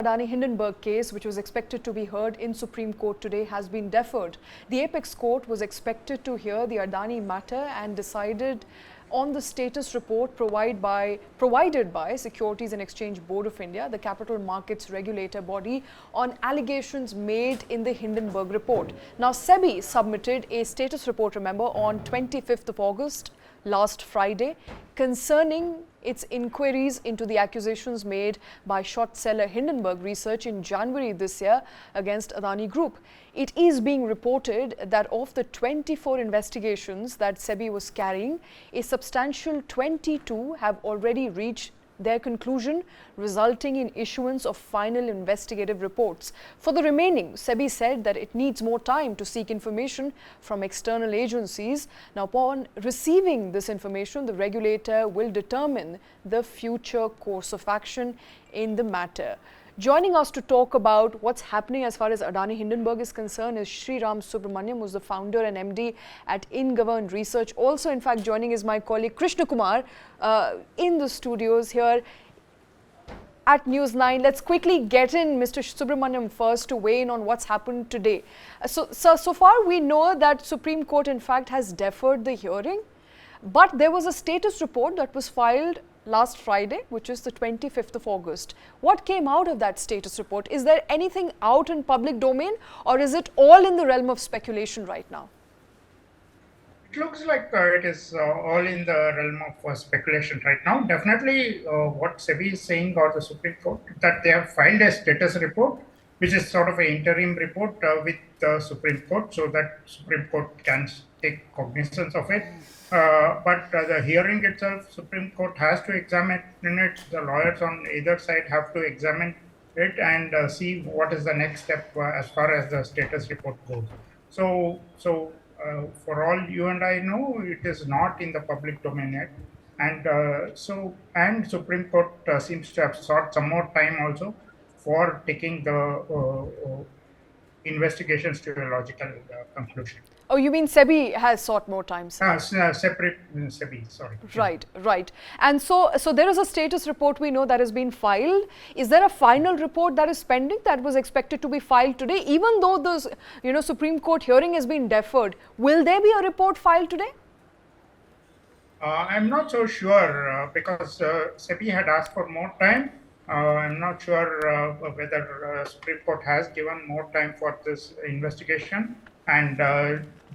Adani Hindenburg case, which was expected to be heard in Supreme Court today, has been deferred. The apex court was expected to hear the Adani matter and decided on the status report provided by Securities and Exchange Board of India, the capital markets regulator body, on allegations made in the Hindenburg report. Now, SEBI submitted a status report, remember, on 25th of August, last Friday, concerning its inquiries into the accusations made by short seller Hindenburg Research in January this year against Adani Group. It is being reported that of the 24 investigations that SEBI was carrying, a substantial 22 have already reached their conclusion, resulting in issuance of final investigative reports. For the remaining, SEBI said that it needs more time to seek information from external agencies. Now, upon receiving this information, the regulator will determine the future course of action in the matter. Joining us to talk about what's happening as far as Adani Hindenburg is concerned is Shriram Subramanian, who's the founder and MD at InGovern Research. Also, in fact, joining is my colleague Krishnakumar in the studios here at News9. Let's quickly get in Mr. Subramanian first to weigh in on what's happened today. So far we know that Supreme Court, in fact, has deferred the hearing, but there was a status report that was filed last Friday, which is the 25th of August. What came out of that status report? Is there anything out in public domain, or is it all in the realm of speculation right now? It looks like it is all in the realm of speculation right now. Definitely what SEBI is saying, or the Supreme Court, that they have filed a status report, which is sort of an interim report with the Supreme Court, so that Supreme Court can take cognizance of it. But the hearing itself, Supreme Court has to examine it. The lawyers on either side have to examine it and see what is the next step as far as the status report goes. So for all you and I know, it is not in the public domain yet. And Supreme Court seems to have sought some more time also for taking the investigations to a logical conclusion. Oh, you mean SEBI has sought more time? Separate SEBI, sorry. Right. And so there is a status report we know that has been filed. Is there a final report that is pending that was expected to be filed today? Even though the Supreme Court hearing has been deferred, will there be a report filed today? I'm not so sure because SEBI had asked for more time. I'm not sure whether Supreme Court has given more time for this investigation. And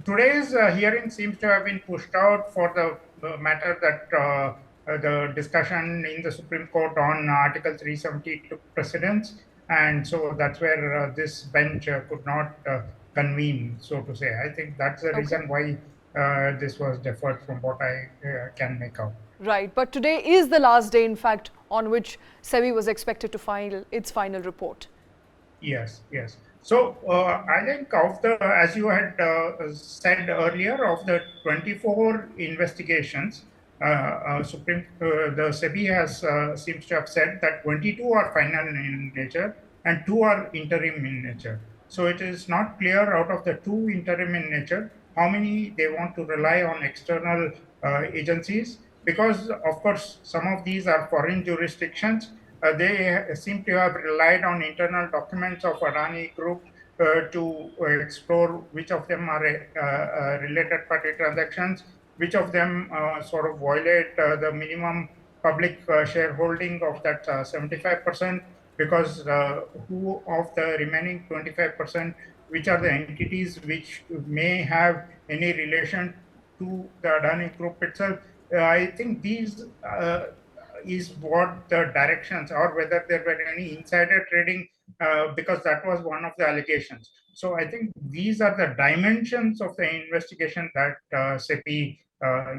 today's hearing seems to have been pushed out for the matter that the discussion in the Supreme Court on Article 370 took precedence. And so that's where this bench could not convene, so to say. I think that's the reason why this was deferred from what I can make out. Right, but today is the last day, in fact, on which SEBI was expected to file its final report. Yes. So I think of the, as you had said earlier, of the 24 investigations, the SEBI has seems to have said that 22 are final in nature and 2 are interim in nature. So it is not clear out of the 2 interim in nature how many they want to rely on external agencies, because of course some of these are foreign jurisdictions. They seem to have relied on internal documents of Adani Group to explore which of them are related party transactions, which of them sort of violate the minimum public shareholding of that 75%, because who of the remaining 25%, which are the entities which may have any relation to the Adani Group itself. I think these is what the directions, or whether there were any insider trading, because that was one of the allegations. So I think these are the dimensions of the investigation that SEBI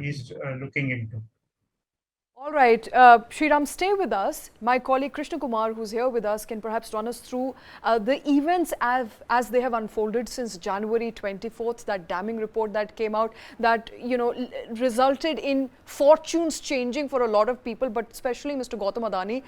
is looking into. All right, Shriram, stay with us. My colleague Krishnakumar, who's here with us, can perhaps run us through the events as they have unfolded since January 24th, that damning report that came out that, resulted in fortunes changing for a lot of people, but especially Mr. Gautam Adani.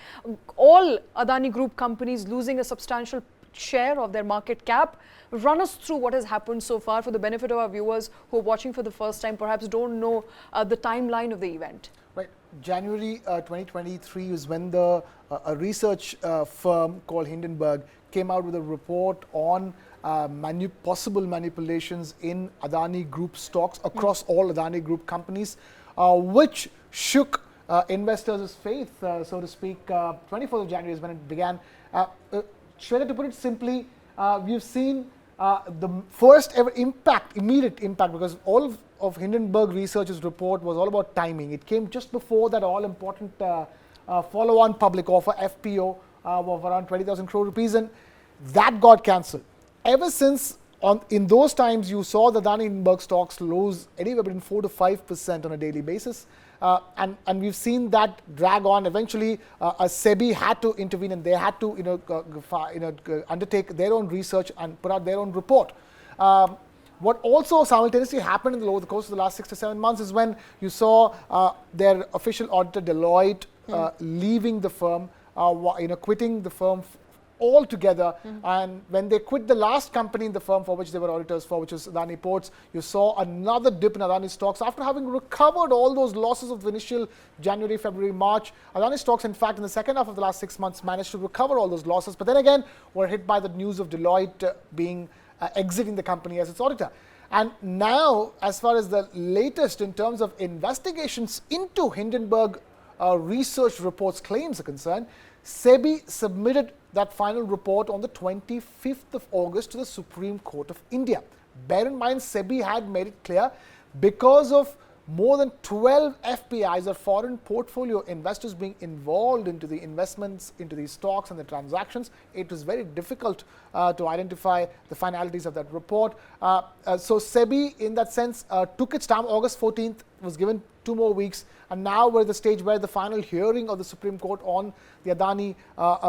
All Adani Group companies losing a substantial share of their market cap. Run us through what has happened so far for the benefit of our viewers who are watching for the first time, perhaps don't know the timeline of the event. Right. January 2023 is when a research firm called Hindenburg came out with a report on possible manipulations in Adani Group stocks across all Adani Group companies, which shook investors' faith, so to speak. 24th of January is when it began. Shweta, to put it simply, we've seen the first ever immediate impact, because all of Hindenburg Research's report was all about timing. It came just before that all-important follow-on public offer, FPO, of around 20,000 crore rupees, and that got cancelled. Ever since, in those times, you saw the Adani Hindenburg stocks lose anywhere between 4 to 5% on a daily basis. And we've seen that drag on. Eventually, SEBI had to intervene, and they had to undertake their own research and put out their own report. What also simultaneously happened over the course of the last 6 to 7 months is when you saw their official auditor Deloitte leaving the firm, quitting the firm altogether. And when they quit the last company in the firm for which they were auditors for, which is Adani Ports, you saw another dip in Adani stocks after having recovered all those losses of the initial January, February, March. Adani stocks, in fact, in the second half of the last 6 months managed to recover all those losses, but then again were hit by the news of Deloitte exiting the company as its auditor. And now, as far as the latest in terms of investigations into Hindenburg Research Report's claims are concerned, SEBI submitted that final report on the 25th of August to the Supreme Court of India. Bear in mind, SEBI had made it clear, because of more than 12 FPIs or foreign portfolio investors being involved into the investments into these stocks and the transactions, it was very difficult to identify the finalities of that report. So SEBI, in that sense, took its time. August 14th was given 2 more weeks, and now we're at the stage where the final hearing of the Supreme Court on the Adani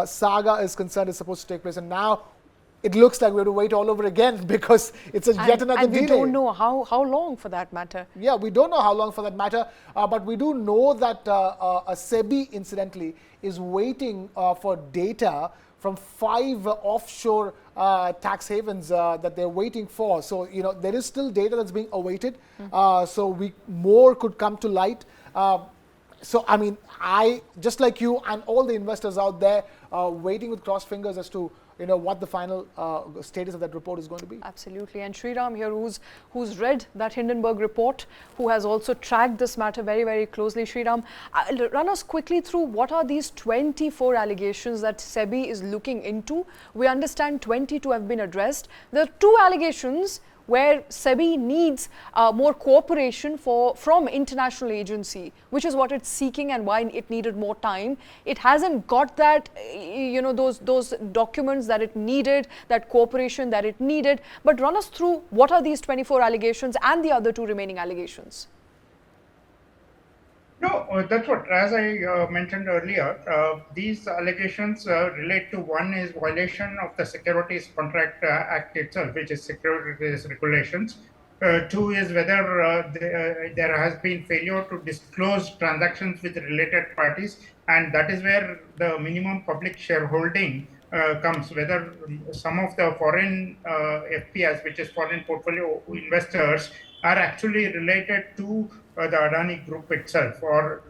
saga is concerned is supposed to take place, and now it looks like we have to wait all over again, because it's yet another delay. And we don't know how long, for that matter. Yeah, we don't know how long, for that matter, but we do know that a SEBI, incidentally, is waiting for data from 5 offshore tax havens that they're waiting for. So, there is still data that's being awaited. So more could come to light. So, I mean, I, just like you and all the investors out there, waiting with crossed fingers as to what the final status of that report is going to be. Absolutely. And Shriram here, who's read that Hindenburg report, who has also tracked this matter very, very closely. Shriram, run us quickly through what are these 24 allegations that SEBI is looking into. We understand 22 have been addressed. There are 2 allegations where SEBI needs more cooperation from international agency, which is what it's seeking and why it needed more time. It hasn't got that, those documents that it needed, that cooperation that it needed. But run us through what are these 24 allegations and the other 2 remaining allegations. No, that's what, as I mentioned earlier, these allegations relate to, one is violation of the Securities Contract Act itself, which is securities regulations. 2 is whether there has been failure to disclose transactions with related parties, and that is where the minimum public shareholding comes, whether some of the foreign FPIs, which is foreign portfolio investors, are actually related to the Adani Group itself, or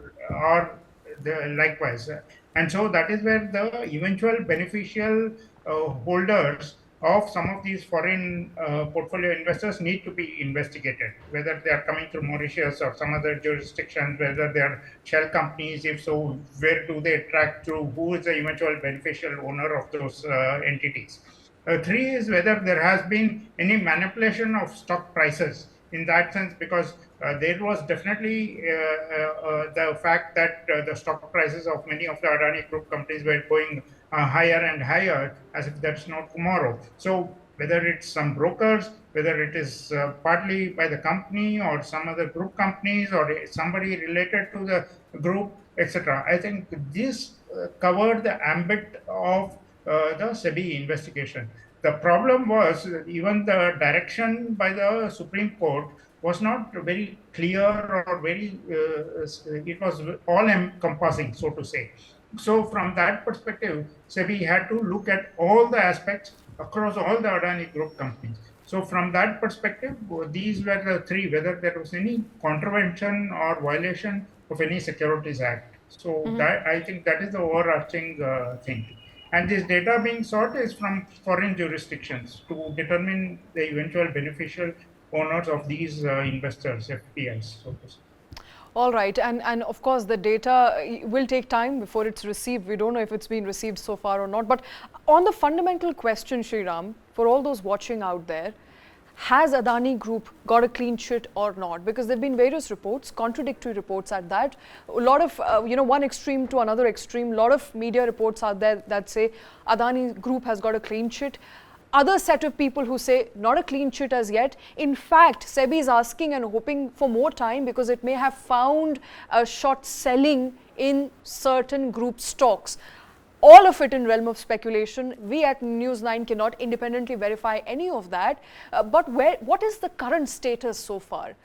likewise. And so that is where the eventual beneficial holders of some of these foreign portfolio investors need to be investigated, whether they are coming through Mauritius or some other jurisdictions, whether they are shell companies. If so, where do they track through? Who is the eventual beneficial owner of those entities? 3 is whether there has been any manipulation of stock prices, in that sense, because there was definitely the fact that the stock prices of many of the Adani Group companies were going higher and higher, as if that's not tomorrow. So whether it's some brokers, whether it is partly by the company or some other group companies or somebody related to the group, etc. I think this covered the ambit of the SEBI investigation. The problem was even the direction by the Supreme Court was not very clear or very, it was all encompassing, so to say. So from that perspective, SEBI had to look at all the aspects across all the Adani Group companies. So from that perspective, these were the 3, whether there was any contravention or violation of any Securities Act. So that, I think that is the overarching thing. And this data being sought is from foreign jurisdictions to determine the eventual beneficial owners of these investors, FPIs, so to say. All right, and of course the data will take time before it's received. We don't know if it's been received so far or not. But on the fundamental question, Shriram, for all those watching out there, has Adani Group got a clean sheet or not? Because there have been various reports, contradictory reports at that. A lot of, one extreme to another extreme, a lot of media reports out there that say Adani Group has got a clean sheet. Other set of people who say not a clean sheet as yet. In fact, SEBI is asking and hoping for more time because it may have found a short selling in certain group stocks. All of it in realm of speculation. We at News9 cannot independently verify any of that. But what is the current status so far?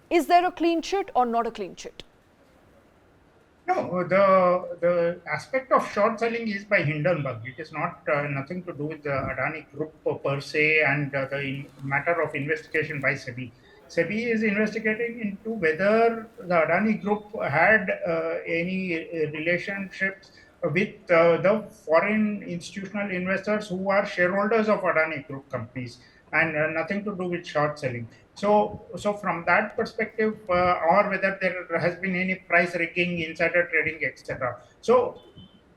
Is there a clean sheet or not a clean sheet? No, the aspect of short selling is by Hindenburg. It is not nothing to do with the Adani Group per se and the matter of investigation by SEBI. SEBI is investigating into whether the Adani Group had any relationships with the foreign institutional investors who are shareholders of Adani Group companies, and nothing to do with short selling. So from that perspective, or whether there has been any price rigging, insider trading, etc. So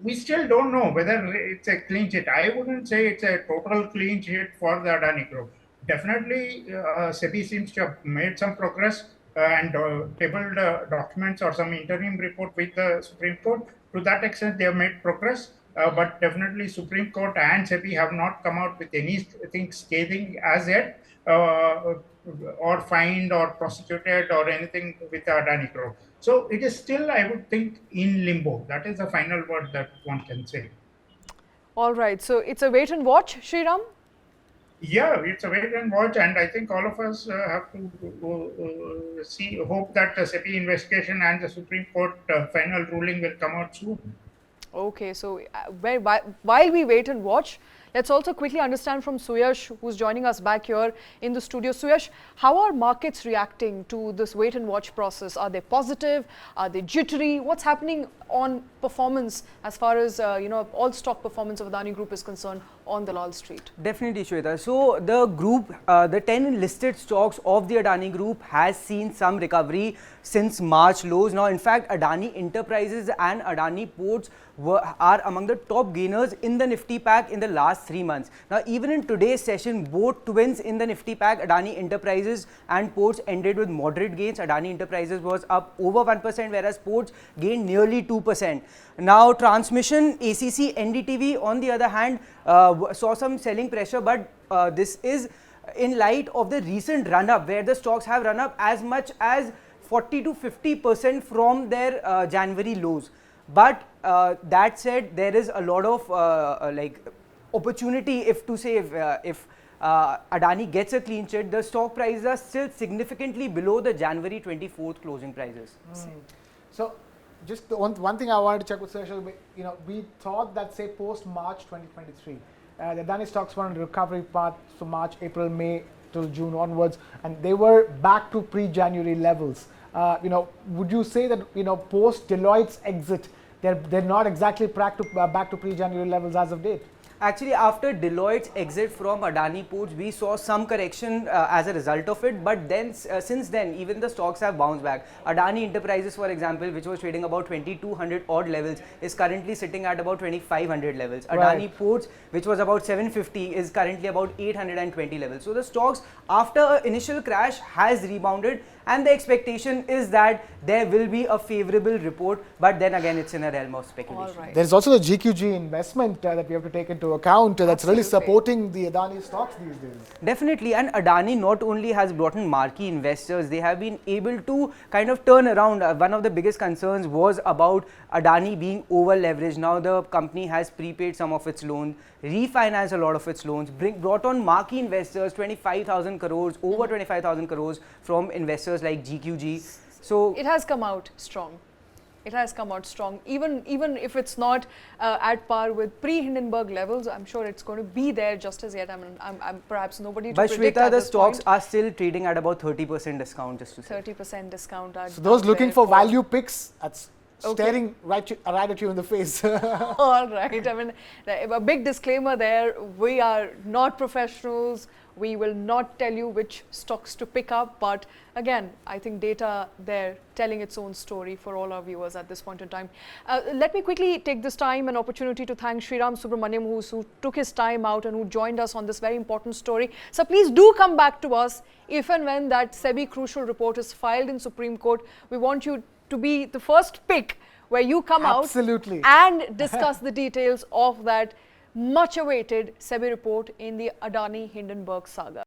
we still don't know whether it's a clean sheet. I wouldn't say it's a total clean sheet for the Adani Group. Definitely, SEBI seems to have made some progress and tabled documents or some interim report with the Supreme Court. To that extent, they have made progress. But definitely Supreme Court and SEBI have not come out with anything scathing as yet, or fined or prosecuted or anything with the Adani Group. So it is still, I would think, in limbo. That is the final word that one can say. All right, so it's a wait and watch, Shriram? Yeah, it's a wait and watch, and I think all of us have to hope that the SEBI investigation and the Supreme Court final ruling will come out soon. Okay, so while we wait and watch, let's also quickly understand from Suyash, who's joining us back here in the studio. Suyash, how are markets reacting to this wait and watch process? Are they positive? Are they jittery? What's happening on performance as far as all stock performance of Adani Group is concerned on Dalal Street? Definitely, Shweta. So the group, the 10 listed stocks of the Adani Group has seen some recovery since March lows. Now, in fact, Adani Enterprises and Adani Ports are among the top gainers in the Nifty pack in the last 3 months. Now, even in today's session, both twins in the Nifty pack, Adani Enterprises and Ports, ended with moderate gains. Adani Enterprises was up over 1%, whereas Ports gained nearly 2%. Now, transmission, ACC, NDTV, on the other hand, saw some selling pressure, but this is in light of the recent run-up, where the stocks have run up as much as 40 to 50% from their January lows. But that said, there is a lot of opportunity if Adani gets a clean sheet. The stock prices are still significantly below the January 24th closing prices. So, just the one thing I wanted to check with Suyash, we thought that, say, post March 2023, the Adani stocks were on a recovery path from March, April, May till June onwards, and they were back to pre-January levels. Would you say that post Deloitte's exit, they're not exactly back to pre-January levels as of date? Actually, after Deloitte's exit from Adani Ports, we saw some correction as a result of it. But then, since then, even the stocks have bounced back. Adani Enterprises, for example, which was trading about 2200 odd levels, is currently sitting at about 2500 levels. Adani Ports, which was about 750, is currently about 820 levels. So the stocks, after an initial crash, has rebounded, and the expectation is that there will be a favorable report. But then again, it's in a realm of speculation. All right. There's also the GQG investment that we have to take into account that's really supporting the Adani stocks these days. Definitely, and Adani not only has brought in marquee investors, they have been able to kind of turn around. One of the biggest concerns was about Adani being over leveraged. Now the company has prepaid some of its loans, refinanced a lot of its loans, brought on marquee investors, 25,000 crores, over 25,000 crores from investors like GQG. So it has come out strong. It has come out strong, even if it's not at par with pre-Hindenburg levels. I'm sure it's going to be there just as yet. I mean, I'm perhaps nobody to But predict Shweta, at the this stocks point. are still trading at about 30% discount, just to say. 30% discount. So those looking for value picks, that's Okay. staring right at you in the face. All right. I mean, a big disclaimer there. We are not professionals. We will not tell you which stocks to pick up. But again, I think data there telling its own story for all our viewers at this point in time. Let me quickly take this time and opportunity to thank Shriram Subramanian, who took his time out and who joined us on this very important story. So please do come back to us if and when that SEBI crucial report is filed in Supreme Court. We want you to be the first pick where you come Absolutely. out and discuss the details of that much awaited SEBI report in the Adani Hindenburg saga.